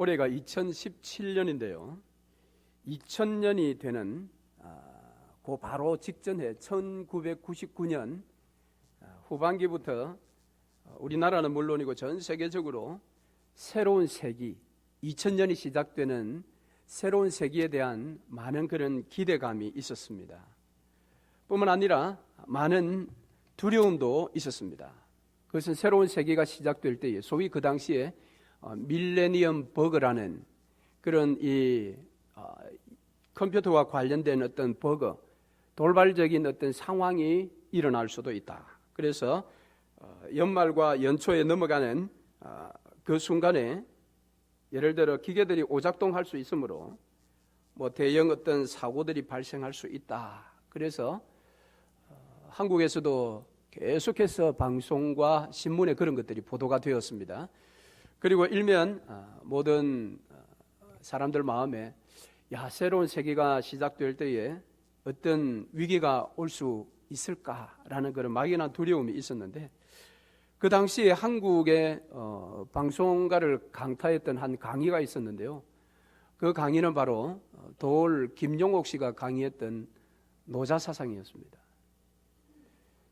올해가 2017년인데요. 2000년이 되는 그 바로 직전해 1999년 후반기부터 우리나라는 물론이고 전 세계적으로 새로운 세기, 2000년이 시작되는 새로운 세기에 대한 많은 그런 기대감이 있었습니다. 뿐만 아니라 많은 두려움도 있었습니다. 그것은 새로운 세기가 시작될 때에 소위 그 당시에 밀레니엄 버그라는 그런 이 컴퓨터와 관련된 어떤 버그, 돌발적인 어떤 상황이 일어날 수도 있다. 그래서 연말과 연초에 넘어가는 그 순간에 예를 들어 기계들이 오작동할 수 있으므로 대형 어떤 사고들이 발생할 수 있다. 그래서 한국에서도 계속해서 방송과 신문에 그런 것들이 보도가 되었습니다. 그리고 일면 모든 사람들 마음에 새로운 세계가 시작될 때에 어떤 위기가 올 수 있을까라는 그런 막연한 두려움이 있었는데, 그 당시에 한국의 방송가를 강타했던 한 강의가 있었는데요. 그 강의는 바로 도올 김용옥 씨가 강의했던 노자사상이었습니다.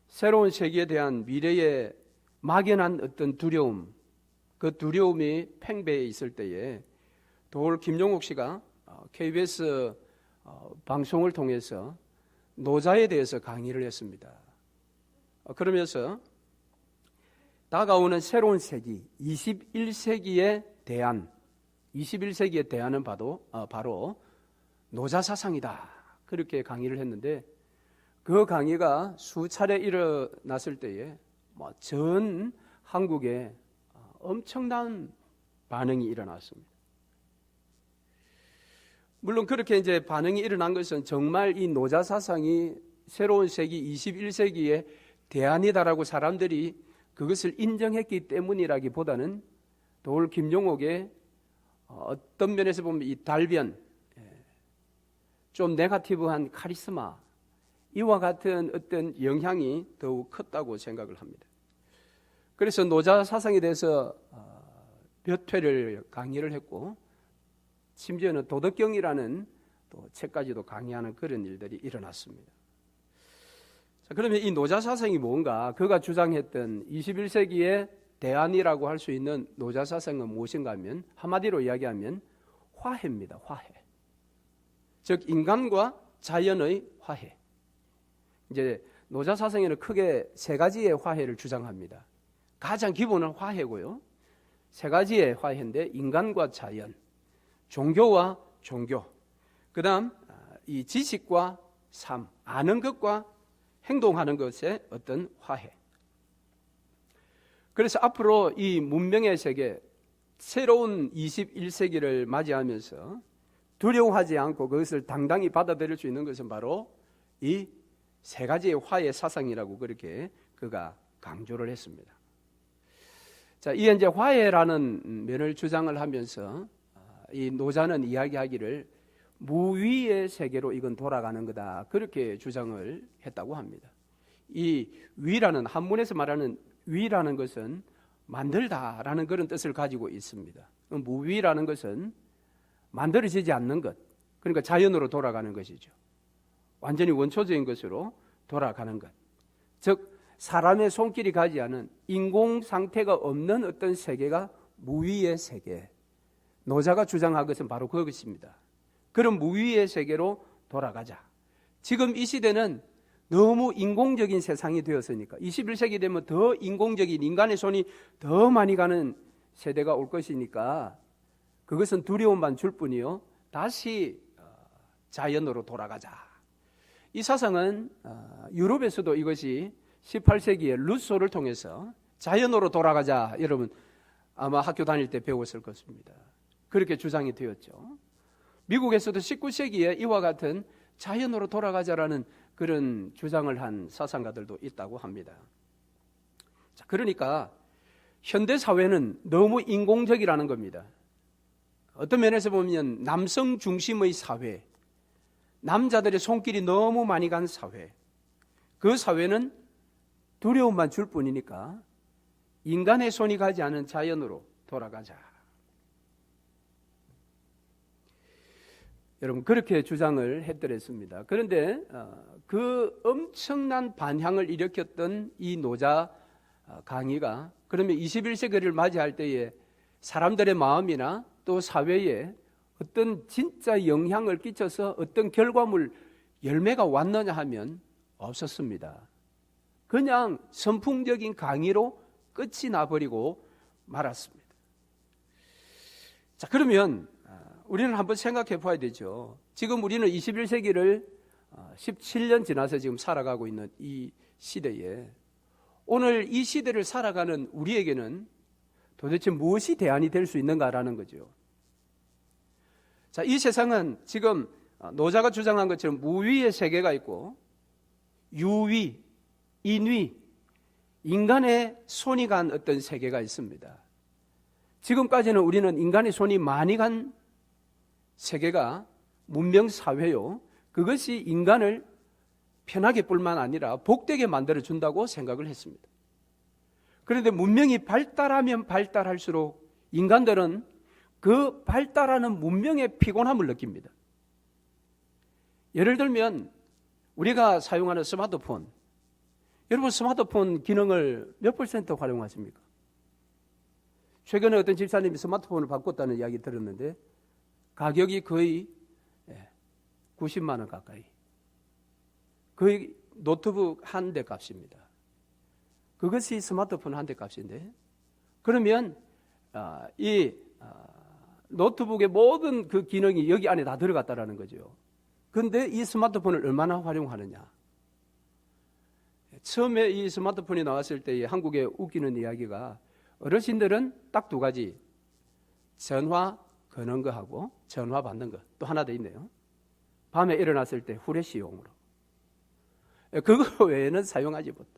새로운 세계에 대한 미래의 막연한 어떤 두려움, 그 두려움이 팽배해 있을 때에 도올 김용옥 씨가 KBS 방송을 통해서 노자에 대해서 강의를 했습니다. 그러면서 다가오는 새로운 세기, 21세기에 대한 21세기에 대한은 바로 노자사상이다. 그렇게 강의를 했는데, 그 강의가 수차례 일어났을 때에 전 한국에 엄청난 반응이 일어났습니다. 물론 그렇게 이제 반응이 일어난 것은 정말 이 노자사상이 새로운 세기 21세기의 대안이다라고 사람들이 그것을 인정했기 때문이라기보다는 도올 김용옥의 어떤 면에서 보면 이 달변, 좀 네거티브한 카리스마, 이와 같은 어떤 영향이 더욱 컸다고 생각을 합니다. 그래서 노자사상에 대해서 몇 회를 강의를 했고, 심지어는 도덕경이라는 또 책까지도 강의하는 그런 일들이 일어났습니다. 자, 그러면 이 노자사상이 뭔가, 그가 주장했던 21세기의 대안이라고 할 수 있는 노자사상은 무엇인가 하면, 한마디로 이야기하면 화해입니다. 화해. 즉 인간과 자연의 화해. 이제 노자사상에는 크게 세 가지의 화해를 주장합니다. 가장 기본은 화해고요. 세 가지의 화해인데, 인간과 자연, 종교와 종교, 그 다음 이 지식과 삶, 아는 것과 행동하는 것의 어떤 화해. 그래서 앞으로 이 문명의 세계, 새로운 21세기를 맞이하면서 두려워하지 않고 그것을 당당히 받아들일 수 있는 것은 바로 이 세 가지의 화해 사상이라고 그렇게 그가 강조를 했습니다. 자, 이 이제 화해라는 면을 주장을 하면서 이 노자는 이야기하기를 무위의 세계로 이건 돌아가는 거다, 그렇게 주장을 했다고 합니다. 이 위라는, 한문에서 말하는 위라는 것은 만들다라는 그런 뜻을 가지고 있습니다. 무위라는 것은 만들어지지 않는 것, 그러니까 자연으로 돌아가는 것이죠. 완전히 원초적인 것으로 돌아가는 것, 즉 사람의 손길이 가지 않은 인공 상태가 없는 어떤 세계가 무위의 세계, 노자가 주장한 것은 바로 그것입니다. 그런 무위의 세계로 돌아가자. 지금 이 시대는 너무 인공적인 세상이 되었으니까 21세기 되면 더 인공적인, 인간의 손이 더 많이 가는 세대가 올 것이니까 그것은 두려움만 줄 뿐이요, 다시 자연으로 돌아가자. 이 사상은 유럽에서도 이것이 18세기에 루소를 통해서 자연으로 돌아가자, 여러분 아마 학교 다닐 때 배웠을 것입니다. 그렇게 주장이 되었죠. 미국에서도 19세기에 이와 같은 자연으로 돌아가자라는 그런 주장을 한 사상가들도 있다고 합니다. 자, 그러니까 현대 사회는 너무 인공적이라는 겁니다. 어떤 면에서 보면 남성 중심의 사회, 남자들의 손길이 너무 많이 간 사회, 그 사회는 두려움만 줄 뿐이니까 인간의 손이 가지 않은 자연으로 돌아가자. 여러분 그렇게 주장을 했더랬습니다. 그런데 그 엄청난 반향을 일으켰던 이 노자 강의가 그러면 21세기를 맞이할 때에 사람들의 마음이나 또 사회에 어떤 진짜 영향을 끼쳐서 어떤 결과물, 열매가 왔느냐 하면 없었습니다. 그냥 선풍적인 강의로 끝이 나버리고 말았습니다. 자, 그러면 우리는 한번 생각해 봐야 되죠. 지금 우리는 21세기를 17년 지나서 지금 살아가고 있는 이 시대에 오늘 이 시대를 살아가는 우리에게는 도대체 무엇이 대안이 될 수 있는가라는 거죠. 자, 이 세상은 지금 노자가 주장한 것처럼 무위의 세계가 있고 유위, 인위, 인간의 손이 간 어떤 세계가 있습니다. 지금까지는 우리는 인간의 손이 많이 간 세계가 문명사회요. 그것이 인간을 편하게 뿐만 아니라 복되게 만들어준다고 생각을 했습니다. 그런데 문명이 발달하면 발달할수록 인간들은 그 발달하는 문명의 피곤함을 느낍니다. 예를 들면 우리가 사용하는 스마트폰, 여러분 스마트폰 기능을 몇 % 활용하십니까? 최근에 어떤 집사님이 스마트폰을 바꿨다는 이야기 들었는데 가격이 거의 90만 원 가까이, 거의 노트북 한 대 값입니다. 그것이 스마트폰 한 대 값인데, 그러면 이 노트북의 모든 그 기능이 여기 안에 다 들어갔다라는 거죠. 그런데 이 스마트폰을 얼마나 활용하느냐. 처음에 이 스마트폰이 나왔을 때 한국에 웃기는 이야기가 어르신들은 딱 두 가지, 전화 거는 거 하고 전화 받는 거, 또 하나 더 있네요. 밤에 일어났을 때 후레쉬용으로. 그거 외에는 사용하지 못해.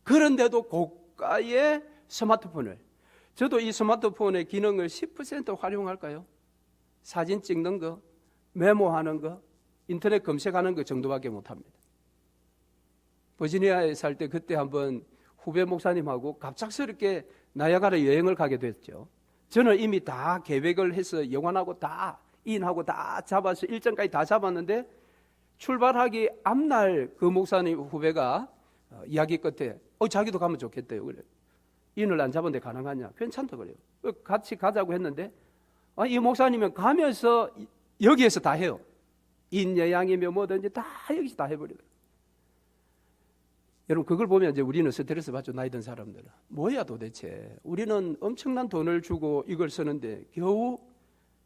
그런데도 고가의 스마트폰을, 저도 이 스마트폰의 기능을 10% 활용할까요? 사진 찍는 거, 메모하는 거, 인터넷 검색하는 거 정도밖에 못합니다. 버지니아에 살 때 그때 한번 후배 목사님하고 갑작스럽게 나야가라 여행을 가게 됐죠. 저는 이미 다 계획을 해서 여관하고 다 인하고 다 잡아서 일정까지 다 잡았는데 출발하기 앞날 그 목사님 후배가 이야기 끝에 자기도 가면 좋겠대요. 그래. 인을 안 잡은데 가능하냐? 괜찮다 그래요. 같이 가자고 했는데 이 목사님은 가면서 여기에서 다 해요. 인여양이며 뭐든지 다 여기서 다 해버리더라고요. 여러분 그걸 보면 이제 우리는 스트레스 받죠. 나이 든 사람들은. 뭐야 도대체. 우리는 엄청난 돈을 주고 이걸 쓰는데 겨우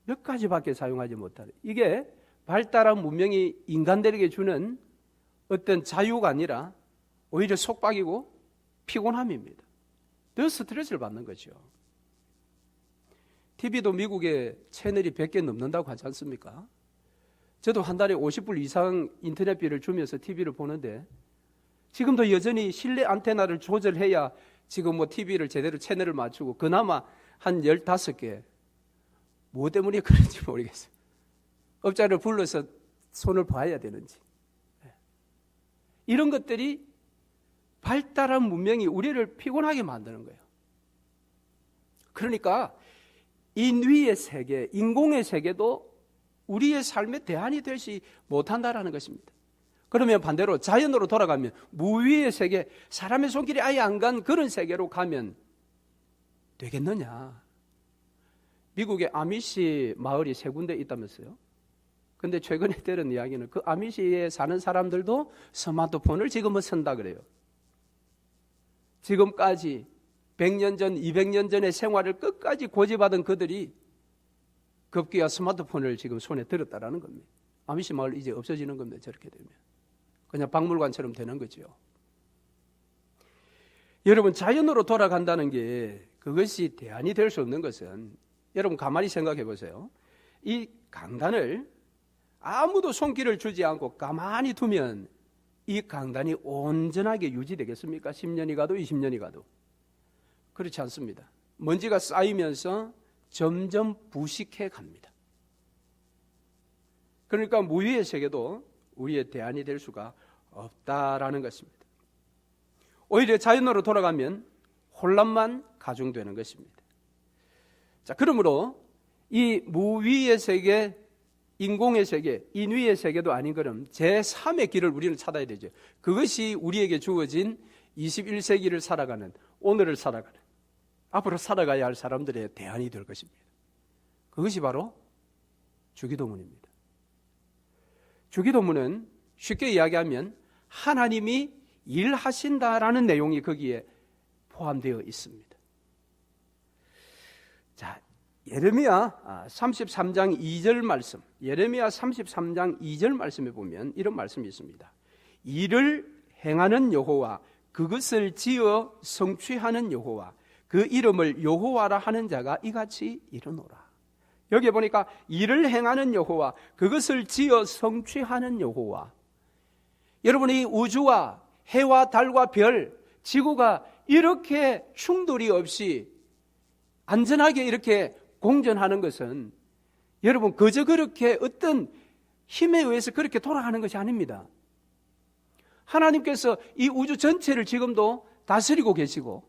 몇 가지밖에 사용하지 못하는. 이게 발달한 문명이 인간들에게 주는 어떤 자유가 아니라 오히려 속박이고 피곤함입니다. 더 스트레스를 받는 거죠. TV도 미국에 채널이 100개 넘는다고 하지 않습니까? 저도 한 달에 50불 이상 인터넷비를 주면서 TV를 보는데 지금도 여전히 실내 안테나를 조절해야 지금 뭐 TV를 제대로 채널을 맞추고 그나마 한 15개. 뭐 때문에 그런지 모르겠어요. 업자를 불러서 손을 봐야 되는지. 이런 것들이 발달한 문명이 우리를 피곤하게 만드는 거예요. 그러니까 인위의 세계, 인공의 세계도 우리의 삶의 대안이 되지 못한다라는 것입니다. 그러면 반대로 자연으로 돌아가면 무위의 세계, 사람의 손길이 아예 안 간 그런 세계로 가면 되겠느냐. 미국에 아미시 마을이 3군데 있다면서요. 근데 최근에 들은 이야기는 그 아미시에 사는 사람들도 스마트폰을 지금은 쓴다 그래요. 지금까지 100년 전, 200년 전의 생활을 끝까지 고집하던 그들이 급기야 스마트폰을 지금 손에 들었다라는 겁니다. 아미시 마을 이제 없어지는 겁니다. 저렇게 되면. 그냥 박물관처럼 되는 거죠. 여러분 자연으로 돌아간다는 게 그것이 대안이 될 수 없는 것은 여러분 가만히 생각해 보세요. 이 강단을 아무도 손길을 주지 않고 가만히 두면 이 강단이 온전하게 유지되겠습니까? 10년이 가도 20년이 가도. 그렇지 않습니다. 먼지가 쌓이면서 점점 부식해 갑니다. 그러니까 무위의 세계도 우리의 대안이 될 수가 없다라는 것입니다. 오히려 자연으로 돌아가면 혼란만 가중되는 것입니다. 자, 그러므로 이 무위의 세계, 인공의 세계, 인위의 세계도 아닌 그럼 제3의 길을 우리는 찾아야 되죠. 그것이 우리에게 주어진 21세기를 살아가는, 오늘을 살아가는, 앞으로 살아가야 할 사람들의 대안이 될 것입니다. 그것이 바로 주기도문입니다. 주기도문은 쉽게 이야기하면 하나님이 일하신다라는 내용이 거기에 포함되어 있습니다. 자, 예레미야 33장 2절 말씀, 예레미야 33장 2절 말씀에 보면 이런 말씀이 있습니다. 이를 행하는 여호와, 그것을 지어 성취하는 여호와, 그 이름을 여호와라 하는 자가 이같이 이르노라. 여기에 보니까 이를 행하는 여호와, 그것을 지어 성취하는 여호와. 여러분이 우주와 해와 달과 별, 지구가 이렇게 충돌이 없이 안전하게 이렇게 공전하는 것은 여러분 그저 그렇게 어떤 힘에 의해서 그렇게 돌아가는 것이 아닙니다. 하나님께서 이 우주 전체를 지금도 다스리고 계시고,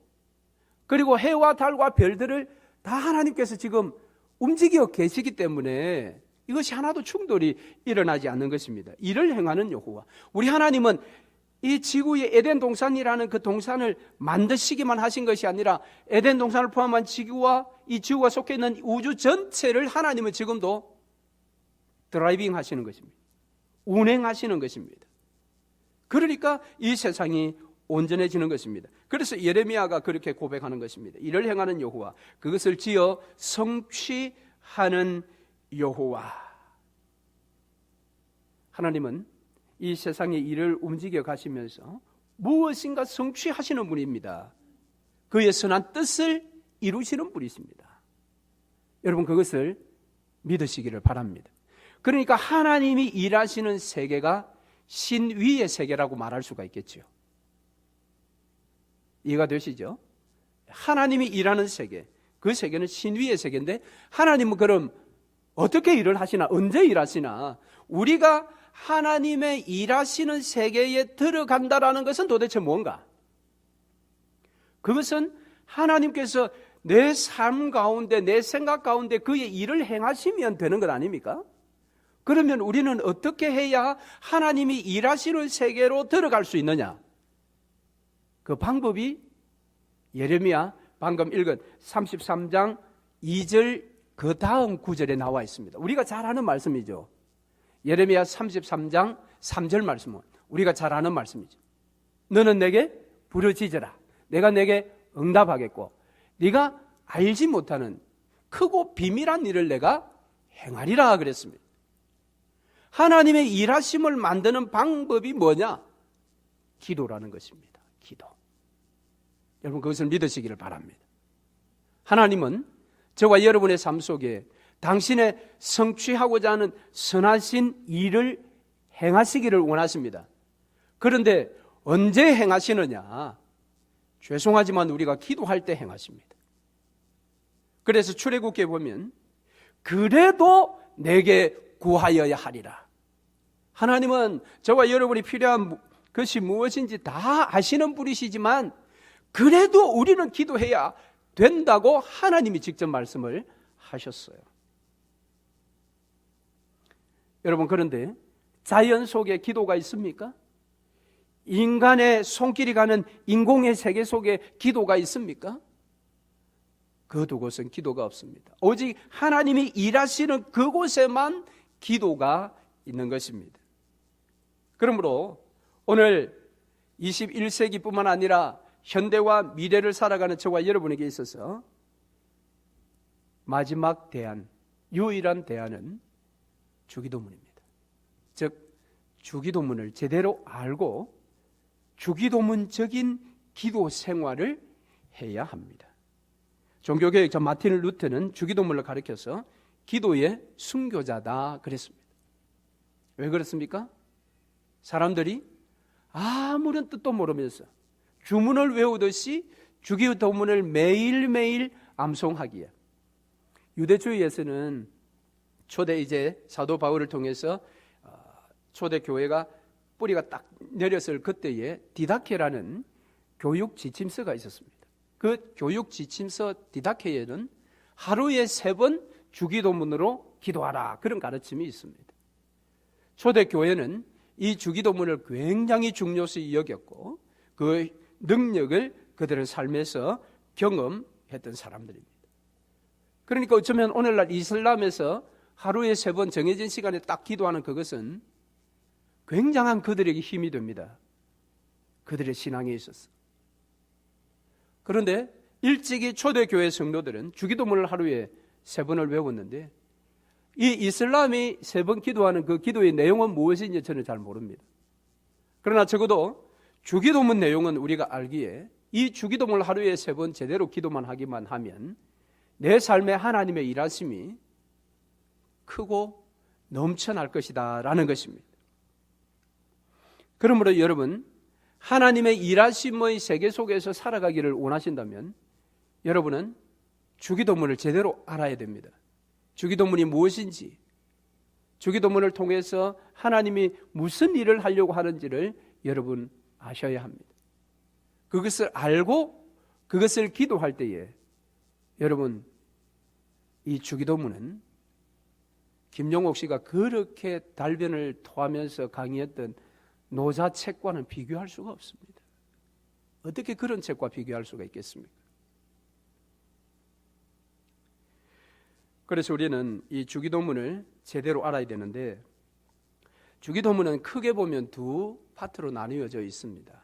그리고 해와 달과 별들을 다 하나님께서 지금 움직여 계시기 때문에 이것이 하나도 충돌이 일어나지 않는 것입니다. 이를 행하는 여호와. 우리 하나님은 이 지구의 에덴 동산이라는 그 동산을 만드시기만 하신 것이 아니라 에덴 동산을 포함한 지구와 이 지구가 속해 있는 우주 전체를 하나님은 지금도 드라이빙 하시는 것입니다. 운행하시는 것입니다. 그러니까 이 세상이 온전해지는 것입니다. 그래서 예레미야가 그렇게 고백하는 것입니다. 이를 행하는 여호와, 그것을 지어 성취하는 여호와. 하나님은 이 세상의 일을 움직여 가시면서 무엇인가 성취하시는 분입니다. 그의 선한 뜻을 이루시는 분이십니다. 여러분 그것을 믿으시기를 바랍니다. 그러니까 하나님이 일하시는 세계가 신위의 세계라고 말할 수가 있겠죠. 이해가 되시죠? 하나님이 일하는 세계, 그 세계는 신위의 세계인데 하나님은 그럼 어떻게 일을 하시나, 언제 일하시나? 우리가 하나님의 일하시는 세계에 들어간다라는 것은 도대체 뭔가? 그것은 하나님께서 내 삶 가운데, 내 생각 가운데 그의 일을 행하시면 되는 것 아닙니까? 그러면 우리는 어떻게 해야 하나님이 일하시는 세계로 들어갈 수 있느냐? 그 방법이 예레미야 방금 읽은 33장 2절 그 다음 구절에 나와 있습니다. 우리가 잘 아는 말씀이죠. 예레미야 33장 3절 말씀은 우리가 잘 아는 말씀이죠. 너는 내게 부르짖으라. 내가 내게 응답하겠고 네가 알지 못하는 크고 비밀한 일을 내가 행하리라 그랬습니다. 하나님의 일하심을 만드는 방법이 뭐냐? 기도라는 것입니다. 기도. 여러분 그것을 믿으시기를 바랍니다. 하나님은 저와 여러분의 삶 속에 당신의 성취하고자 하는 선하신 일을 행하시기를 원하십니다. 그런데 언제 행하시느냐? 죄송하지만 우리가 기도할 때 행하십니다. 그래서 출애굽기에 보면 그래도 내게 구하여야 하리라. 하나님은 저와 여러분이 필요한 것이 무엇인지 다 아시는 분이시지만 그래도 우리는 기도해야 된다고 하나님이 직접 말씀을 하셨어요. 여러분 그런데 자연 속에 기도가 있습니까? 인간의 손길이 가는 인공의 세계 속에 기도가 있습니까? 그 두 곳은 기도가 없습니다. 오직 하나님이 일하시는 그곳에만 기도가 있는 것입니다. 그러므로 오늘 21세기뿐만 아니라 현대와 미래를 살아가는 저와 여러분에게 있어서 마지막 대안, 유일한 대안은 주기도문입니다. 즉 주기도문을 제대로 알고 주기도문적인 기도 생활을 해야 합니다. 종교개혁자 마틴 루터는 주기도문을 가리켜서 기도의 순교자다 그랬습니다. 왜 그렇습니까? 사람들이 아무런 뜻도 모르면서 주문을 외우듯이 주기도문을 매일매일 암송하기에 유대주의에서는 초대 이제 사도 바울을 통해서 초대 교회가 뿌리가 딱 내렸을 그때에 디다케라는 교육 지침서가 있었습니다. 그 교육 지침서 디다케에는 하루에 3번 주기도문으로 기도하라, 그런 가르침이 있습니다. 초대교회는 이 주기도문을 굉장히 중요시 여겼고 그 능력을 그들의 삶에서 경험했던 사람들입니다. 그러니까 어쩌면 오늘날 이슬람에서 하루에 3번 정해진 시간에 딱 기도하는 그것은 굉장한 그들에게 힘이 됩니다. 그들의 신앙에 있어서. 그런데 일찍이 초대교회 성도들은 주기도문을 하루에 3번을 외웠는데 이 이슬람이 3번 기도하는 그 기도의 내용은 무엇인지 저는 잘 모릅니다. 그러나 적어도 주기도문 내용은 우리가 알기에 이 주기도문을 하루에 3번 제대로 기도만 하기만 하면 내 삶에 하나님의 일하심이 크고 넘쳐날 것이다 라는 것입니다. 그러므로 여러분, 하나님의 일하심의 세계 속에서 살아가기를 원하신다면 여러분은 주기도문을 제대로 알아야 됩니다. 주기도문이 무엇인지, 주기도문을 통해서 하나님이 무슨 일을 하려고 하는지를 여러분 아셔야 합니다. 그것을 알고 그것을 기도할 때에 여러분, 이 주기도문은 김용옥 씨가 그렇게 달변을 토하면서 강의했던 노자책과는 비교할 수가 없습니다. 어떻게 그런 책과 비교할 수가 있겠습니까? 그래서 우리는 이 주기도문을 제대로 알아야 되는데 주기도문은 크게 보면 2 파트로 나뉘어져 있습니다.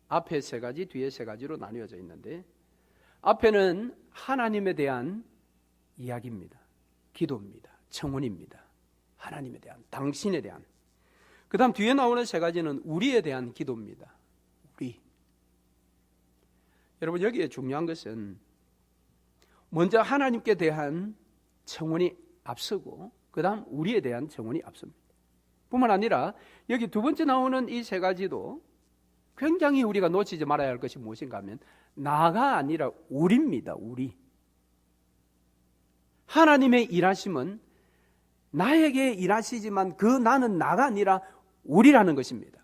앞에 3가지, 뒤에 3가지로 나뉘어져 있는데 앞에는 하나님에 대한 이야기입니다. 기도입니다. 청원입니다. 하나님에 대한, 당신에 대한. 그 다음 뒤에 나오는 3가지는 우리에 대한 기도입니다. 우리. 여러분, 여기에 중요한 것은 먼저 하나님께 대한 청원이 앞서고 그 다음 우리에 대한 청원이 앞섭니다. 뿐만 아니라 여기 2번째 나오는 이 3가지도 굉장히 우리가 놓치지 말아야 할 것이 무엇인가 하면 나가 아니라 우리입니다. 우리. 하나님의 일하심은 나에게 일하시지만 그 나는 나가 아니라 우리라는 것입니다.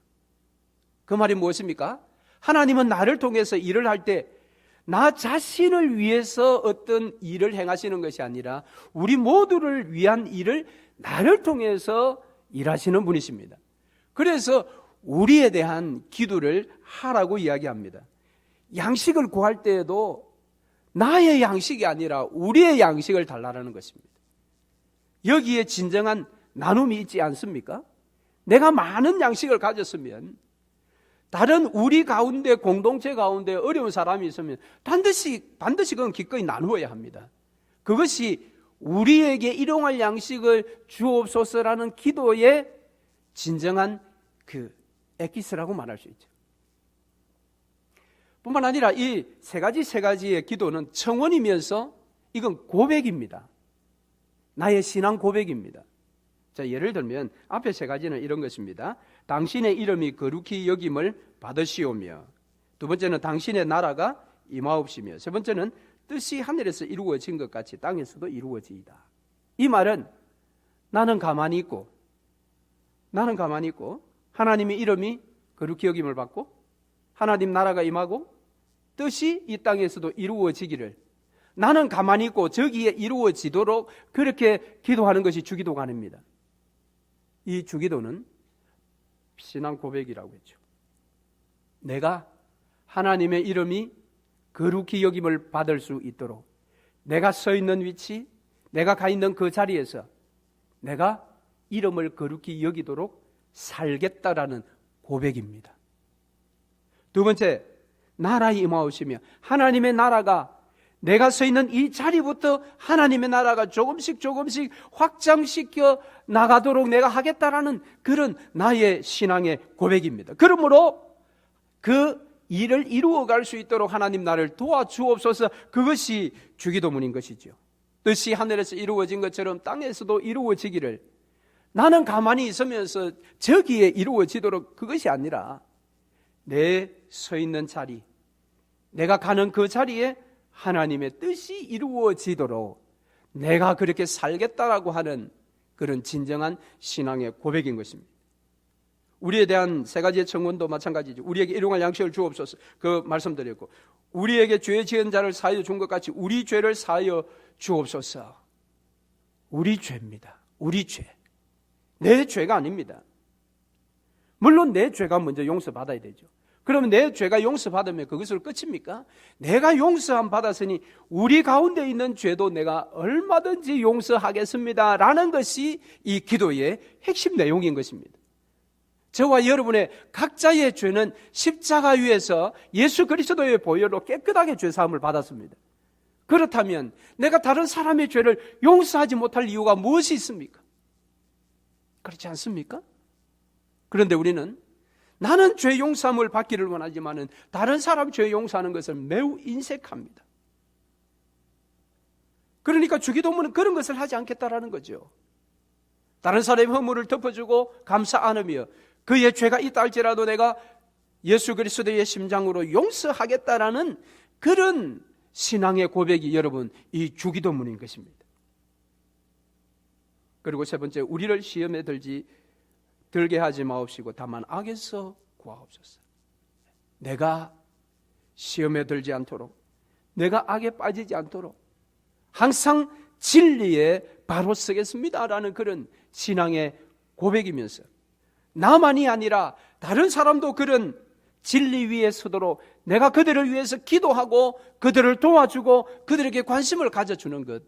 그 말이 무엇입니까? 하나님은 나를 통해서 일을 할 때 나 자신을 위해서 어떤 일을 행하시는 것이 아니라 우리 모두를 위한 일을 나를 통해서 일하시는 분이십니다. 그래서 우리에 대한 기도를 하라고 이야기합니다. 양식을 구할 때에도 나의 양식이 아니라 우리의 양식을 달라라는 것입니다. 여기에 진정한 나눔이 있지 않습니까? 내가 많은 양식을 가졌으면 다른 우리 가운데, 공동체 가운데 어려운 사람이 있으면 반드시 그건 기꺼이 나누어야 합니다. 그것이 우리에게 일용할 양식을 주옵소서라는 기도의 진정한 그 에키스라고 말할 수 있죠. 뿐만 아니라 이 3가지의 기도는 청원이면서 이건 고백입니다. 나의 신앙 고백입니다. 자, 예를 들면 앞에 3가지는 이런 것입니다. 당신의 이름이 거룩히 여김을 받으시오며, 2번째는 당신의 나라가 임하옵시며, 3번째는 뜻이 하늘에서 이루어진 것 같이 땅에서도 이루어지이다. 이 말은 나는 가만히 있고 하나님의 이름이 거룩히 여김을 받고 하나님 나라가 임하고 뜻이 이 땅에서도 이루어지기를 나는 가만히 있고 저기에 이루어지도록 그렇게 기도하는 것이 주기도가 아닙니다. 이 주기도는 신앙 고백이라고 했죠. 내가 하나님의 이름이 거룩히 여김을 받을 수 있도록 내가 서 있는 위치, 내가 가 있는 그 자리에서 내가 이름을 거룩히 여기도록 살겠다라는 고백입니다. 2번째, 나라에 임하오시며 하나님의 나라가 내가 서 있는 이 자리부터 하나님의 나라가 조금씩 확장시켜 나가도록 내가 하겠다라는 그런 나의 신앙의 고백입니다. 그러므로 그 일을 이루어갈 수 있도록 하나님 나를 도와주옵소서, 그것이 주기도문인 것이죠. 뜻이 하늘에서 이루어진 것처럼 땅에서도 이루어지기를 나는 가만히 있으면서 저기에 이루어지도록, 그것이 아니라 내 서 있는 자리, 내가 가는 그 자리에 하나님의 뜻이 이루어지도록 내가 그렇게 살겠다라고 하는 그런 진정한 신앙의 고백인 것입니다. 우리에 대한 3가지의 청원도 마찬가지죠. 우리에게 일용할 양식을 주옵소서, 그 말씀드렸고, 우리에게 죄 지은 자를 사하여 준 것 같이 우리 죄를 사하여 주옵소서. 우리 죄입니다. 우리 죄. 내 죄가 아닙니다. 물론 내 죄가 먼저 용서받아야 되죠. 그러면 내 죄가 용서받으면 그것으로 끝입니까? 내가 용서함 받았으니 우리 가운데 있는 죄도 내가 얼마든지 용서하겠습니다 라는 것이 이 기도의 핵심 내용인 것입니다. 저와 여러분의 각자의 죄는 십자가 위에서 예수 그리스도의 보혈로 깨끗하게 죄사함을 받았습니다. 그렇다면 내가 다른 사람의 죄를 용서하지 못할 이유가 무엇이 있습니까? 그렇지 않습니까? 그런데 우리는 나는 죄 용서함을 받기를 원하지만은 다른 사람 죄 용서하는 것을 매우 인색합니다. 그러니까 주기도문은 그런 것을 하지 않겠다라는 거죠. 다른 사람의 허물을 덮어주고 감사 안으며 그의 죄가 있다 할지라도 내가 예수 그리스도의 심장으로 용서하겠다라는 그런 신앙의 고백이 여러분 이 주기도문인 것입니다. 그리고 세 번째, 우리를 시험에 들게 하지 마옵시고 다만 악에서 구하옵소서. 내가 시험에 들지 않도록, 내가 악에 빠지지 않도록 항상 진리에 바로 서겠습니다라는 그런 신앙의 고백이면서 나만이 아니라 다른 사람도 그런 진리 위에 서도록 내가 그들을 위해서 기도하고 그들을 도와주고 그들에게 관심을 가져주는 것.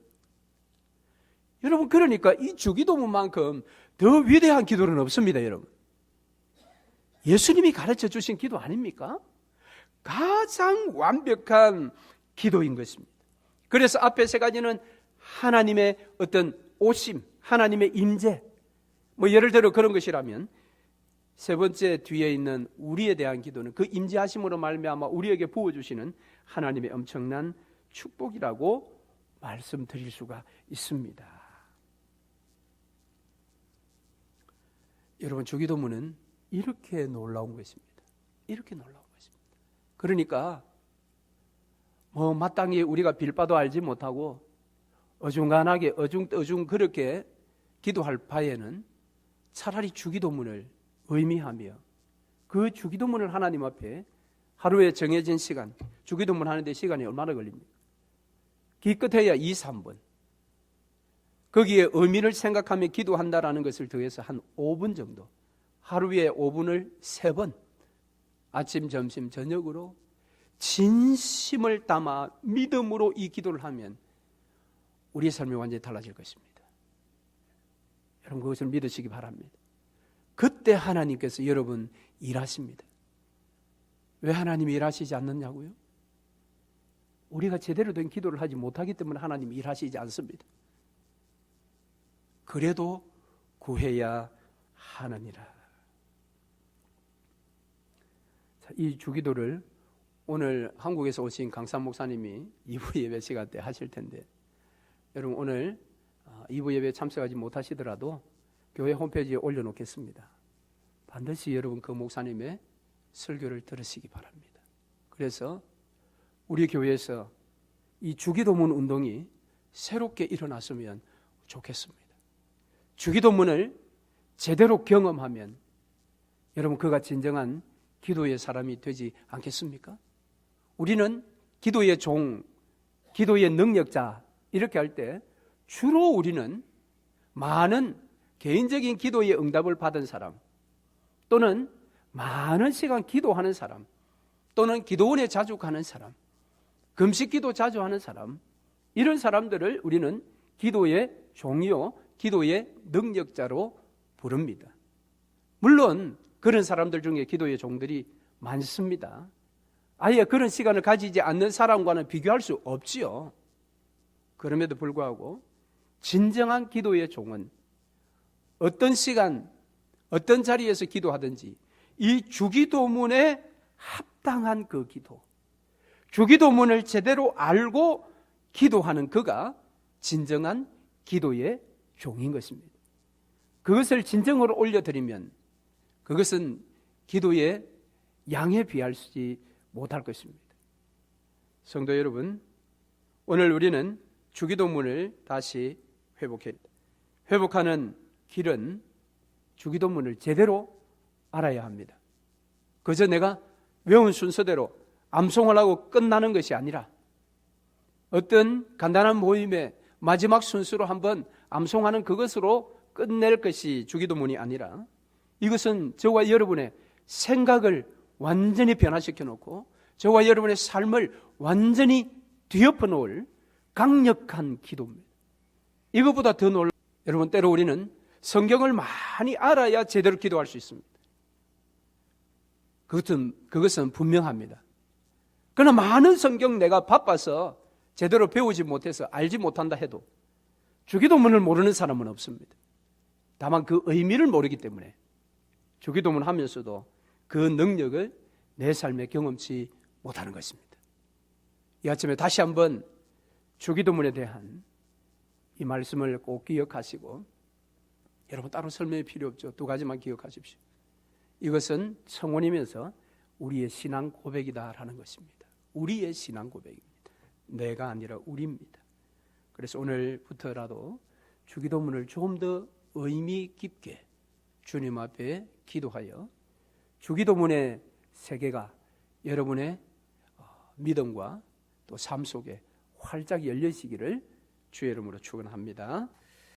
여러분, 그러니까 이 주기도문만큼 더 위대한 기도는 없습니다, 여러분. 예수님이 가르쳐 주신 기도 아닙니까? 가장 완벽한 기도인 것입니다. 그래서 앞에 세 가지는 하나님의 어떤 오심, 하나님의 임재, 예를 들어 그런 것이라면 세 번째 뒤에 있는 우리에 대한 기도는 그 임재하심으로 말미암아 우리에게 부어주시는 하나님의 엄청난 축복이라고 말씀드릴 수가 있습니다. 여러분, 주기도문은 이렇게 놀라운 것입니다. 이렇게 놀라운 것입니다. 그러니까 마땅히 우리가 빌바도 알지 못하고 어중간하게 어중 그렇게 기도할 바에는 차라리 주기도문을 의미하며 그 주기도문을 하나님 앞에 하루에 정해진 시간, 주기도문 하는데 시간이 얼마나 걸립니까? 기껏해야 2, 3분. 거기에 의미를 생각하며 기도한다라는 것을 더해서 한 5분 정도, 하루에 5분을 3번, 아침, 점심, 저녁으로 진심을 담아 믿음으로 이 기도를 하면 우리의 삶이 완전히 달라질 것입니다. 여러분, 그것을 믿으시기 바랍니다. 그때 하나님께서 여러분 일하십니다. 왜 하나님이 일하시지 않느냐고요? 우리가 제대로 된 기도를 하지 못하기 때문에 하나님이 일하시지 않습니다. 그래도 구해야 하느니라. 이 주기도를 오늘 한국에서 오신 강산 목사님이 2부 예배 시간 때 하실 텐데, 여러분 오늘 2부 예배에 참석하지 못하시더라도 교회 홈페이지에 올려놓겠습니다. 반드시 여러분 그 목사님의 설교를 들으시기 바랍니다. 그래서 우리 교회에서 이 주기도문 운동이 새롭게 일어났으면 좋겠습니다. 주기도문을 제대로 경험하면 여러분 그가 진정한 기도의 사람이 되지 않겠습니까? 우리는 기도의 종, 기도의 능력자 이렇게 할 때 주로 우리는 많은 개인적인 기도의 응답을 받은 사람, 또는 많은 시간 기도하는 사람, 또는 기도원에 자주 가는 사람, 금식기도 자주 하는 사람, 이런 사람들을 우리는 기도의 종이요, 기도의 능력자로 부릅니다. 물론 그런 사람들 중에 기도의 종들이 많습니다. 아예 그런 시간을 가지지 않는 사람과는 비교할 수 없지요. 그럼에도 불구하고 진정한 기도의 종은 어떤 시간, 어떤 자리에서 기도하든지 이 주기도문에 합당한 그 기도, 주기도문을 제대로 알고 기도하는 그가 진정한 기도의 종인 것입니다. 그것을 진정으로 올려드리면 그것은 기도의 양에 비할지 못할 것입니다. 성도 여러분, 오늘 우리는 주기도문을 다시 회복하는 길은 주기도문을 제대로 알아야 합니다. 그저 내가 외운 순서대로 암송을 하고 끝나는 것이 아니라 어떤 간단한 모임의 마지막 순서로 한번 암송하는 그것으로 끝낼 것이 주기도문이 아니라 이것은 저와 여러분의 생각을 완전히 변화시켜 놓고 저와 여러분의 삶을 완전히 뒤엎어 놓을 강력한 기도입니다. 이것보다 더 놀라운, 여러분, 때로 우리는 성경을 많이 알아야 제대로 기도할 수 있습니다. 그것은 분명합니다. 그러나 많은 성경 내가 바빠서 제대로 배우지 못해서 알지 못한다 해도 주기도문을 모르는 사람은 없습니다. 다만 그 의미를 모르기 때문에 주기도문 하면서도 그 능력을 내 삶에 경험치 못하는 것입니다. 이 아침에 다시 한번 주기도문에 대한 이 말씀을 꼭 기억하시고, 여러분 따로 설명이 필요 없죠. 두 가지만 기억하십시오. 이것은 청혼이면서 우리의 신앙 고백이다라는 것입니다. 우리의 신앙 고백입니다. 내가 아니라 우리입니다. 그래서 오늘부터라도 주기도문을 좀 더 의미 깊게 주님 앞에 기도하여 주기도문의 세계가 여러분의 믿음과 또 삶 속에 활짝 열려지기를 주의 이름으로 축원합니다.